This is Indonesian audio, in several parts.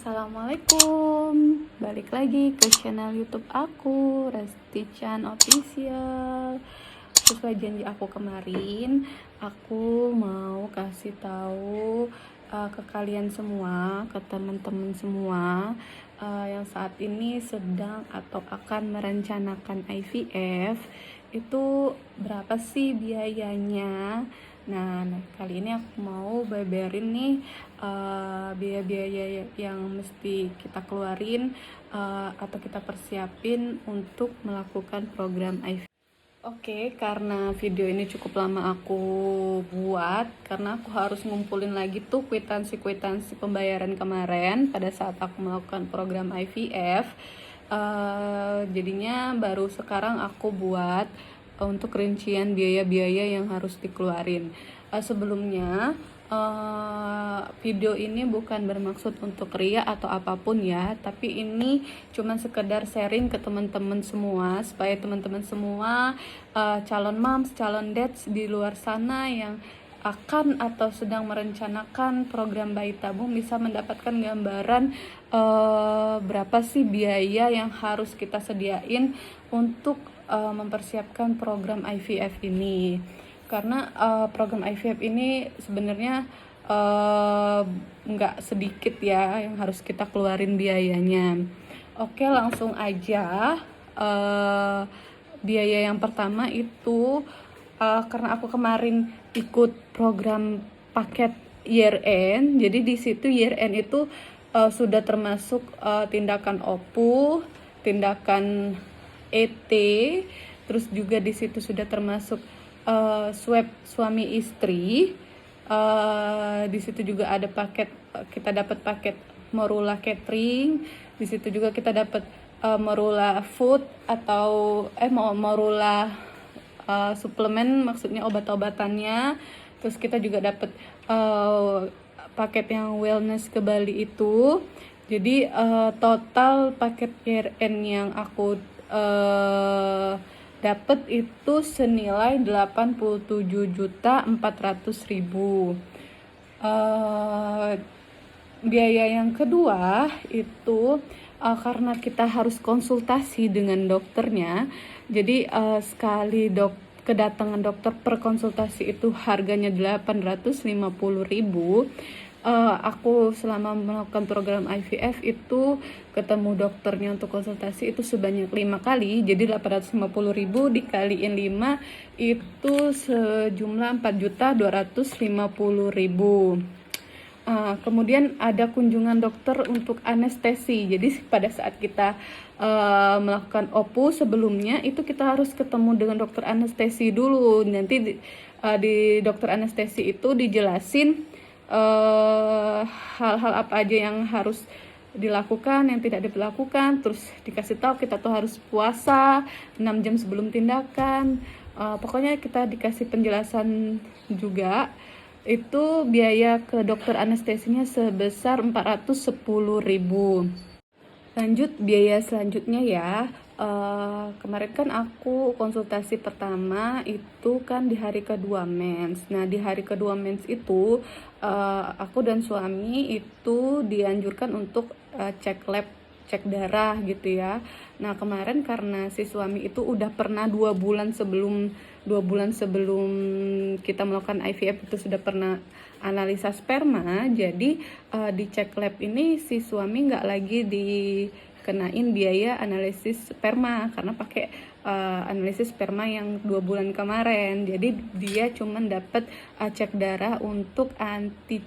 Assalamualaikum, balik lagi ke channel YouTube aku, Resti Chan Official. Sesuai janji aku kemarin, aku mau kasih tahu ke kalian semua, ke teman-teman semua yang saat ini sedang atau akan merencanakan IVF, itu berapa sih biayanya? Nah, kali ini aku mau beberin nih biaya-biaya yang mesti kita keluarin atau kita persiapin untuk melakukan program IVF. Oke, karena video ini cukup lama aku buat, karena aku harus ngumpulin lagi tuh kwitansi pembayaran kemarin pada saat aku melakukan program IVF. Jadinya baru sekarang aku buat untuk rincian biaya-biaya yang harus dikeluarin. Sebelumnya video ini bukan bermaksud untuk ria atau apapun ya, tapi ini cuma sekedar sharing ke teman-teman semua supaya teman-teman semua calon moms, calon dads di luar sana yang akan atau sedang merencanakan program bayi tabung bisa mendapatkan gambaran berapa sih biaya yang harus kita sediain untuk mempersiapkan program IVF ini. Karena program IVF ini sebenarnya nggak sedikit ya yang harus kita keluarin biayanya. Oke, langsung aja. Biaya yang pertama itu karena aku kemarin ikut program paket year end, jadi di situ year end itu sudah termasuk tindakan OPU, tindakan ET, terus juga di situ sudah termasuk swab suami istri. Di situ juga ada paket, kita dapat paket Morula catering. Di situ juga kita dapat Morula food atau Morula suplemen, maksudnya obat-obatannya. Terus kita juga dapat paket yang wellness ke Bali itu. Jadi total paket year-end yang aku dapat itu senilai 87.400.000. Biaya yang kedua itu karena kita harus konsultasi dengan dokternya, jadi sekali kedatangan dokter per konsultasi itu harganya 850.000. Aku selama melakukan program IVF itu ketemu dokternya untuk konsultasi itu sebanyak 5 kali, jadi 850.000 dikaliin 5 itu sejumlah 4.250.000. Kemudian ada kunjungan dokter untuk anestesi. Jadi pada saat kita melakukan OPU sebelumnya itu kita harus ketemu dengan dokter anestesi dulu. Nanti di dokter anestesi itu dijelasin hal-hal apa aja yang harus dilakukan, yang tidak dilakukan. Terus dikasih tahu kita tuh harus puasa 6 jam sebelum tindakan. Pokoknya kita dikasih penjelasan juga. Itu biaya ke dokter anestesinya sebesar 410.000. Lanjut biaya selanjutnya ya. Kemarin kan aku konsultasi pertama itu kan di hari kedua mens. Nah, di hari kedua mens itu aku dan suami itu dianjurkan untuk cek lab, cek darah gitu ya. Nah, kemarin karena si suami itu udah pernah 2 bulan sebelum kita melakukan IVF itu sudah pernah analisa sperma, jadi di cek lab ini si suami nggak lagi dikenain biaya analisis sperma karena pakai analisis sperma yang 2 bulan kemarin. Jadi dia cuman dapat cek darah untuk anti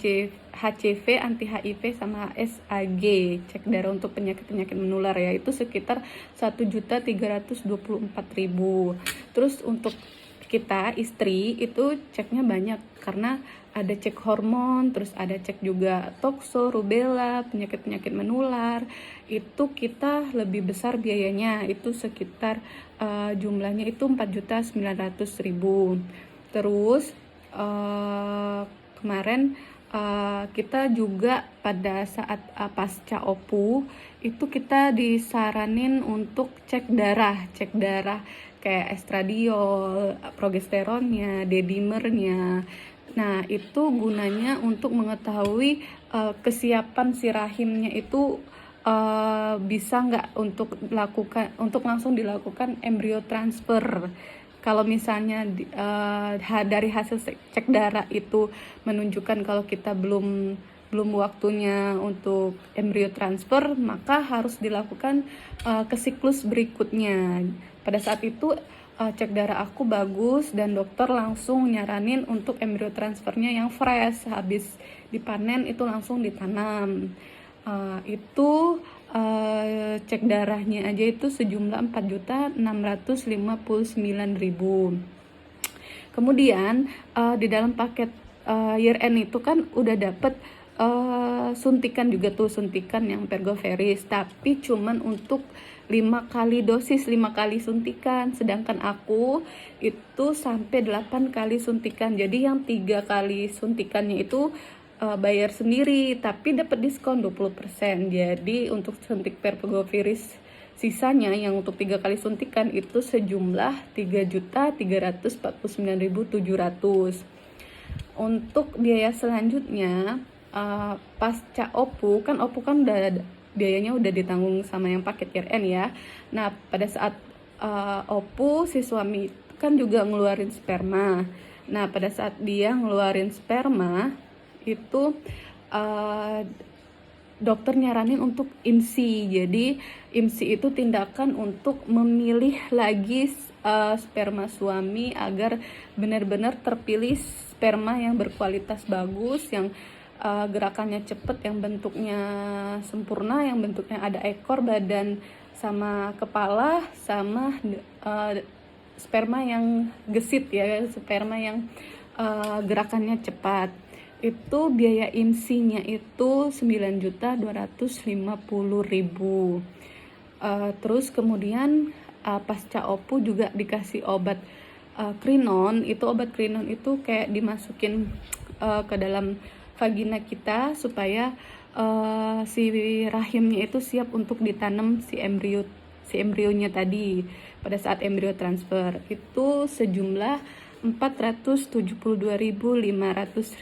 HCV, anti HIV sama SAG, cek darah untuk penyakit-penyakit menular ya, itu sekitar 1.324.000. Terus untuk kita istri itu ceknya banyak karena ada cek hormon, terus ada cek juga tokso, rubella, penyakit-penyakit menular. Itu kita lebih besar biayanya, itu sekitar jumlahnya itu 4.900.000. Terus kemarin kita juga pada saat pasca OPU itu kita disaranin untuk cek darah kayak estradiol, progesteronnya, dedimernya, Nah, itu gunanya untuk mengetahui kesiapan si rahimnya itu bisa nggak untuk langsung dilakukan embrio transfer. Kalau misalnya dari hasil cek darah itu menunjukkan kalau kita belum waktunya untuk embrio transfer, maka harus dilakukan ke siklus berikutnya. Pada saat itu cek darah aku bagus dan dokter langsung nyaranin untuk embrio transfernya yang fresh, habis dipanen itu langsung ditanam. Itu cek darahnya aja itu sejumlah 4.659.000. Kemudian di dalam paket year end itu kan udah dapet suntikan juga tuh, suntikan yang Pergoveris, tapi cuman untuk 5 kali dosis, 5 kali suntikan, sedangkan aku itu sampai 8 kali suntikan. Jadi yang 3 kali suntikannya itu bayar sendiri, tapi dapat diskon 20%. Jadi untuk suntik Pergoveris sisanya yang untuk 3 kali suntikan itu sejumlah 3.349.700. Untuk biaya selanjutnya pasca OPU kan udah biayanya udah ditanggung sama yang paket year end ya. Nah, pada saat OPU si suami kan juga ngeluarin sperma. Nah, pada saat dia ngeluarin sperma itu dokter nyaranin untuk IMSI. Jadi IMSI itu tindakan untuk memilih lagi sperma suami agar benar-benar terpilih sperma yang berkualitas bagus, yang gerakannya cepat, yang bentuknya sempurna, yang bentuknya ada ekor, badan sama kepala, sama sperma yang gesit ya, sperma yang gerakannya cepat. Itu biaya IMSI-nya itu 9.250.000. Terus kemudian pasca OPU juga dikasih obat Krinon. Itu obat Krinon itu kayak dimasukin ke dalam vagina kita supaya si rahimnya itu siap untuk ditanam si embrionya tadi pada saat embrio transfer. Itu sejumlah Rp472.500.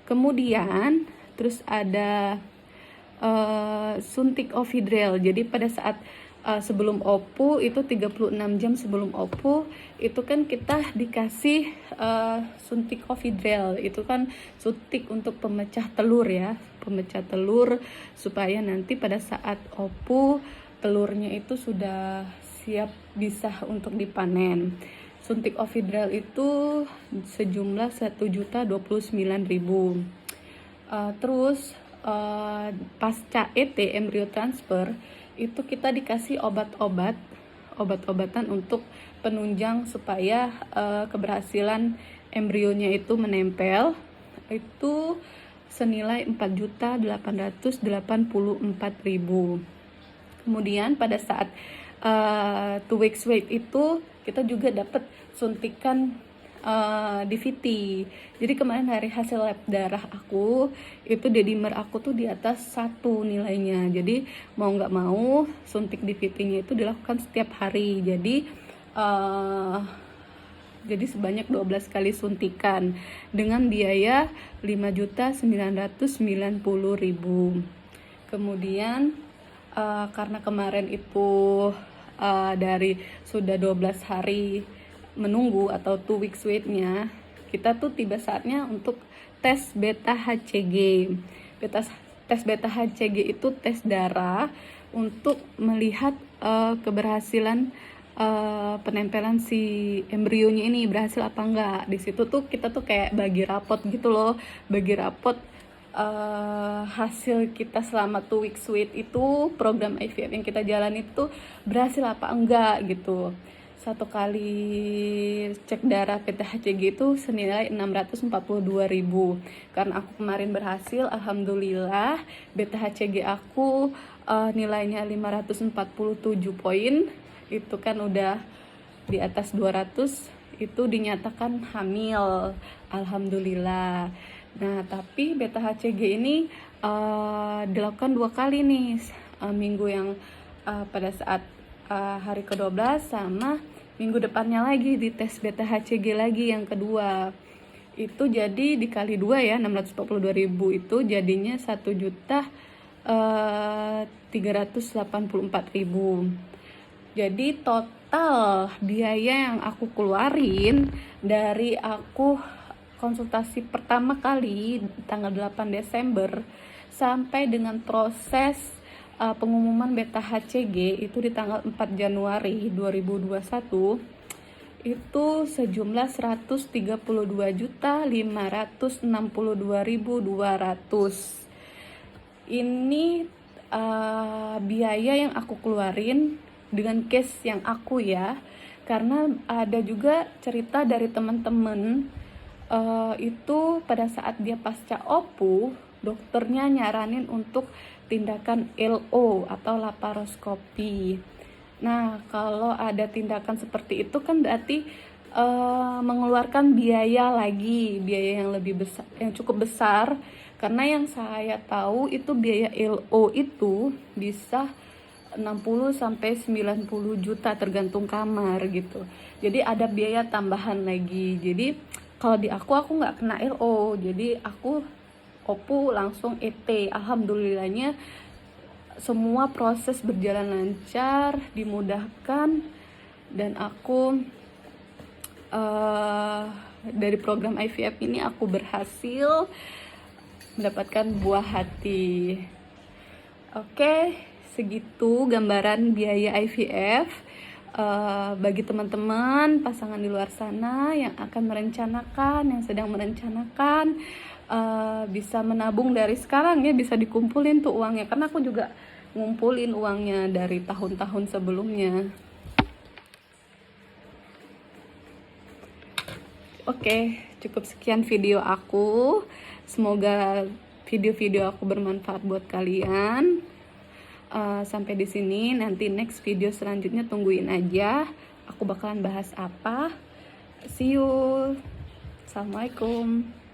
Kemudian terus ada suntik Ovidrel. Jadi pada saat sebelum OPU itu 36 jam sebelum OPU itu kan kita dikasih suntik Ovidrel. Itu kan suntik untuk pemecah telur ya, pemecah telur supaya nanti pada saat OPU telurnya itu sudah siap bisa untuk dipanen. Suntik Ovidrel itu sejumlah 1.029.000. Terus pasca ET embrio transfer itu kita dikasih obat-obatan untuk penunjang supaya keberhasilan embrionya itu menempel, itu senilai 4.884.000. Kemudian pada saat 2 weeks wait itu kita juga dapat suntikan DVT. Jadi kemarin dari hasil lab darah aku itu dedimer aku tuh di atas 1 nilainya. Jadi mau nggak mau suntik DVT-nya itu dilakukan setiap hari. Jadi sebanyak 12 kali suntikan dengan biaya 5.990.000. Kemudian karena kemarin itu dari sudah 12 hari menunggu atau 2 weeks wait-nya, kita tuh tiba saatnya untuk tes beta HCG. Tes beta HCG itu tes darah untuk melihat keberhasilan penempelan si embrionya ini berhasil apa enggak. Di situ tuh kita tuh kayak bagi rapot gitu loh, bagi rapot hasil kita selama 2 weeks wait itu, program IVF yang kita jalan itu berhasil apa enggak gitu. 1 kali cek darah PTHCG itu senilai 642.000. Karena aku kemarin berhasil, alhamdulillah BTHCG aku nilainya 547 poin. Itu kan udah di atas 200, itu dinyatakan hamil, alhamdulillah. Nah, tapi beta HCG ini dilakukan 2 kali nih, minggu yang pada saat hari ke-12 sama minggu depannya lagi di tes beta HCG lagi yang kedua. itu jadi dikali 2 ya, 642.000 itu jadinya 1.384.000. Jadi total biaya yang aku keluarin dari aku konsultasi pertama kali tanggal 8 Desember sampai dengan proses pengumuman beta HCG itu di tanggal 4 Januari 2021 itu sejumlah 132.562.200. Ini biaya yang aku keluarin dengan case yang aku ya, karena ada juga cerita dari teman-teman itu pada saat dia pasca OPU, dokternya nyaranin untuk tindakan LO atau laparoskopi. Nah, kalau ada tindakan seperti itu kan berarti mengeluarkan biaya lagi, biaya yang lebih besar, yang cukup besar. Karena yang saya tahu itu biaya LO itu bisa 60 sampai 90 juta tergantung kamar gitu. Jadi ada biaya tambahan lagi. Jadi kalau di aku nggak kena LO, jadi aku OPU langsung ET. Alhamdulillahnya semua proses berjalan lancar, dimudahkan, dan aku dari program IVF ini aku berhasil mendapatkan buah hati. Oke, segitu gambaran biaya IVF. Bagi teman-teman pasangan di luar sana yang akan merencanakan, yang sedang merencanakan, bisa menabung dari sekarang ya, bisa dikumpulin tuh uangnya, karena aku juga ngumpulin uangnya dari tahun-tahun sebelumnya. Oke, cukup sekian video aku. Semoga video-video aku bermanfaat buat kalian. Sampai di sini, nanti next video selanjutnya tungguin aja. Aku bakalan bahas apa. See you. Assalamualaikum.